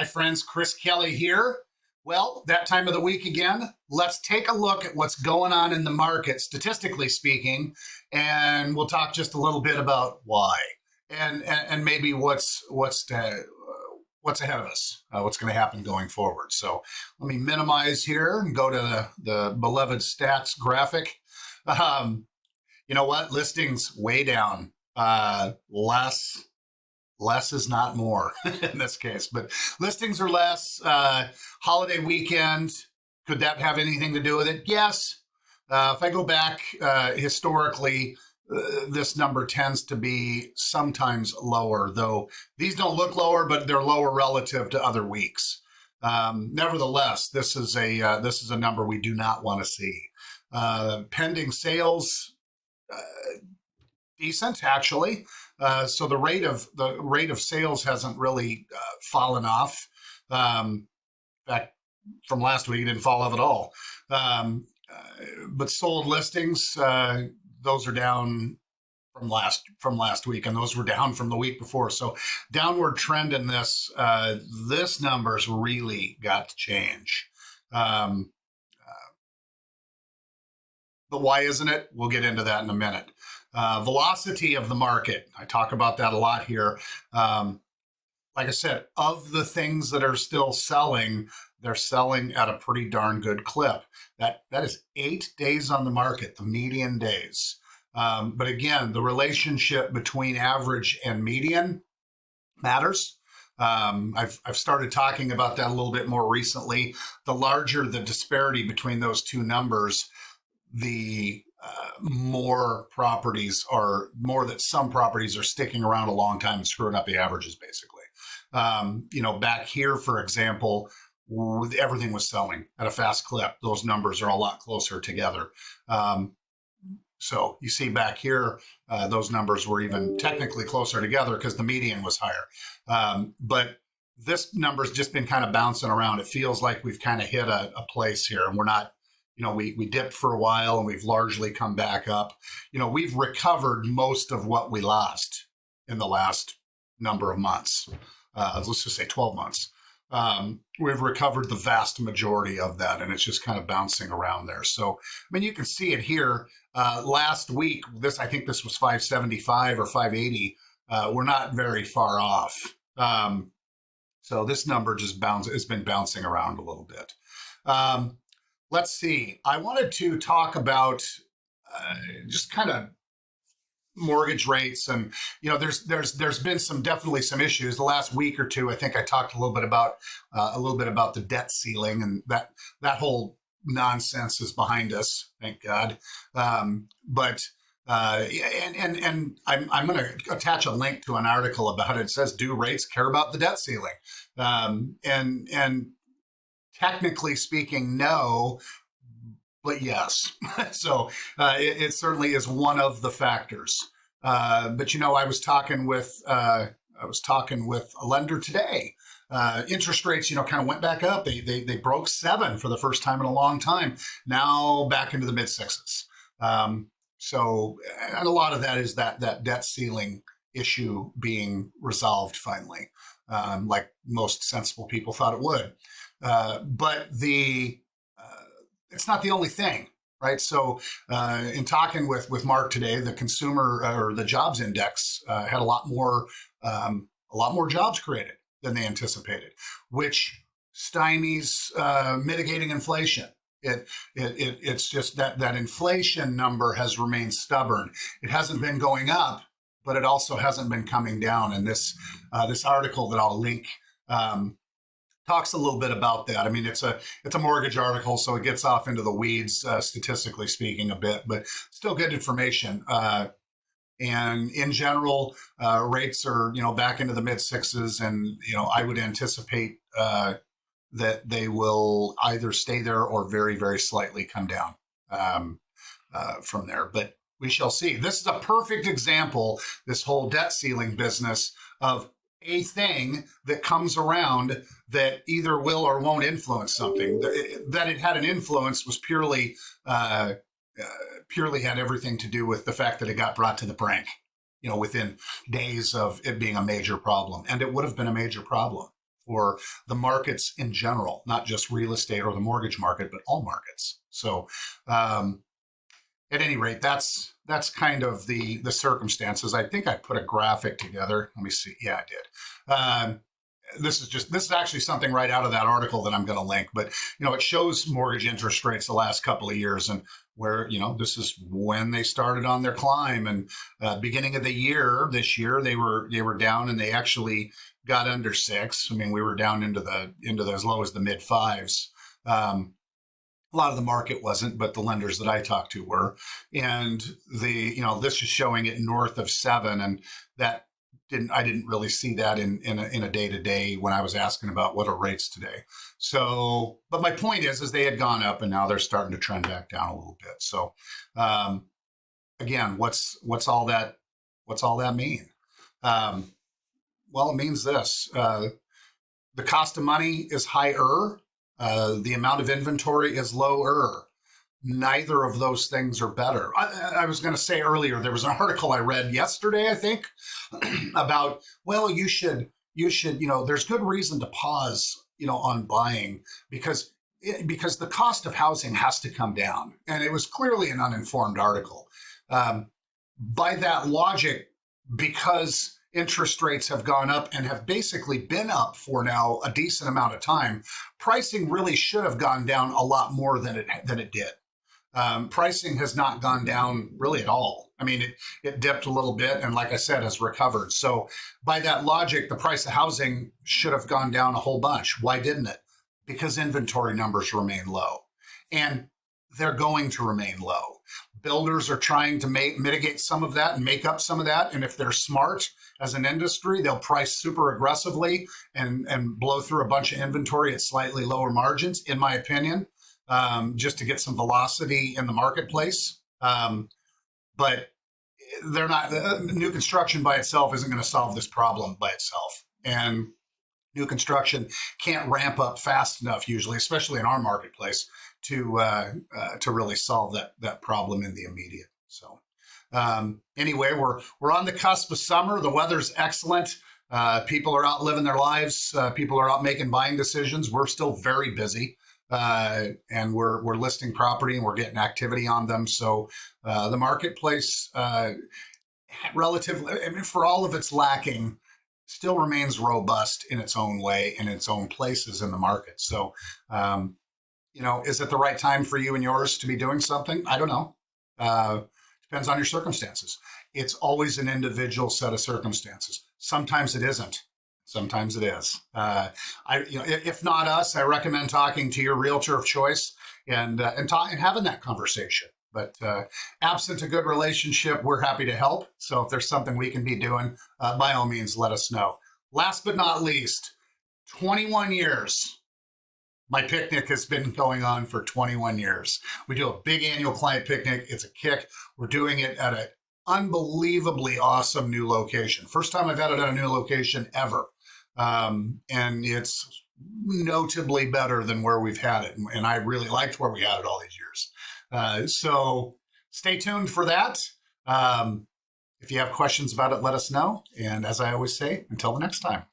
Hi, friends. Chris Kelly here. Well, that time of the week again. Let's take a look at what's going on in the market, statistically speaking, and we'll talk just a little bit about why and maybe what's ahead of us, what's going to happen going forward. So let me minimize here and go to the beloved stats graphic. You know what? Listings way down. Less is not more in this case, but listings are less. Holiday weekend, could that have anything to do with it? Yes. If I go back historically, this number tends to be sometimes lower, though these don't look lower, but they're lower relative to other weeks. Nevertheless, this is a number we do not want to see. Pending sales, decent actually. So the rate of sales hasn't really fallen off. In fact, from last week, it didn't fall off at all. But sold listings, those are down from last week, and those were down from the week before. So downward trend in this. This number's really got to change. But why isn't it? We'll get into that in a minute. Velocity of the market. I talk about that a lot here. Like I said, of the things that are still selling, they're selling at a pretty darn good clip. That is 8 days on the market, the median days. But again, the relationship between average and median matters. I've started talking about that a little bit more recently. The larger the disparity between those two numbers, the more that some properties are sticking around a long time and screwing up the averages, basically. Back here, for example, everything was selling at a fast clip. Those numbers are a lot closer together. So you see back here, those numbers were even technically closer together because the median was higher. But this number's just been kind of bouncing around. It feels like we've kind of hit a place here, and we're not. We dipped for a while and we've largely come back up. We've recovered most of what we lost in the last number of months. Let's just say 12 months. We've recovered the vast majority of that, and it's just kind of bouncing around there. So, you can see it here. Last week, I think this was 575 or 580. We're not very far off. So this number has been bouncing around a little bit. Let's see. I wanted to talk about just kind of mortgage rates, and there's been definitely some issues the last week or two. I think I talked a little bit about the debt ceiling, and that whole nonsense is behind us, thank God. I'm going to attach a link to an article about it. It says, "Do rates care about the debt ceiling?" And technically speaking, no, but yes. So it certainly is one of the factors. But I was talking with a lender today. Interest rates, kind of went back up. They broke 7 for the first time in a long time. Now back into the mid 6s. So, and a lot of that is that debt ceiling issue being resolved finally, like most sensible people thought it would. But it's not the only thing, right? So in talking with Mark today, the consumer or the jobs index had a lot more jobs created than they anticipated, which stymies mitigating inflation. It's just that inflation number has remained stubborn. It hasn't been going up, but it also hasn't been coming down. And this article that I'll link talks a little bit about that. It's a mortgage article, so it gets off into the weeds, statistically speaking, a bit, but still good information. And in general, rates are back into the mid 6s, and I would anticipate that they will either stay there or very, very slightly come down from there. But we shall see. This is a perfect example, this whole debt ceiling business, of a thing that comes around that either will or won't influence something. That it had an influence was purely had everything to do with the fact that it got brought to the brink, within days of it being a major problem. And it would have been a major problem. for the markets in general, not just real estate or the mortgage market, but all markets. So, at any rate, that's kind of the circumstances. I think I put a graphic together. Let me see. Yeah, I did. This is actually something right out of that article that I'm going to link. But it shows mortgage interest rates the last couple of years, and where this is when they started on their climb. And beginning of the year, this year, they were down, and they actually got under 6. I mean, we were down into as low as the mid 5s. A lot of the market wasn't, but the lenders that I talked to were. And this is showing it north of 7, and that I didn't really see that in a day-to-day when I was asking about what are rates today. So, but my point is they had gone up, and now they're starting to trend back down a little bit. So, again, what's all that mean? Well, it means this: the cost of money is higher. The amount of inventory is lower. Neither of those things are better. I was going to say earlier, there was an article I read yesterday, I think, about, well, you should, there's good reason to pause, on buying because the cost of housing has to come down. And it was clearly an uninformed article. By that logic, because interest rates have gone up and have basically been up for now a decent amount of time, pricing really should have gone down a lot more than it did. Pricing has not gone down really at all. I mean, it dipped a little bit, and like I said, has recovered. So by that logic, the price of housing should have gone down a whole bunch. Why didn't it? Because inventory numbers remain low, and they're going to remain low. Builders are trying to mitigate some of that and make up some of that. And if they're smart as an industry, they'll price super aggressively and blow through a bunch of inventory at slightly lower margins, in my opinion, just to get some velocity in the marketplace. But they're not. New construction by itself isn't going to solve this problem by itself. And new construction can't ramp up fast enough, usually, especially in our marketplace, to really solve that problem in the immediate. So anyway, we're on the cusp of summer. The weather's excellent. People are out living their lives. People are out making buying decisions. We're still very busy, and we're listing property and we're getting activity on them. So the marketplace, relatively, I mean, for all of its lacking, still remains robust in its own way, in its own places in the market. So. Is it the right time for you and yours to be doing something? I don't know. Depends on your circumstances. It's always an individual set of circumstances. Sometimes it isn't. Sometimes it is. If not us, I recommend talking to your realtor of choice and having that conversation. But absent a good relationship, we're happy to help. So if there's something we can be doing, by all means, let us know. Last but not least, 21 years. My picnic has been going on for 21 years. We do a big annual client picnic. It's a kick. We're doing it at an unbelievably awesome new location. First time I've had it at a new location ever. And it's notably better than where we've had it. And I really liked where we had it all these years. So stay tuned for that. If you have questions about it, let us know. And as I always say, until the next time.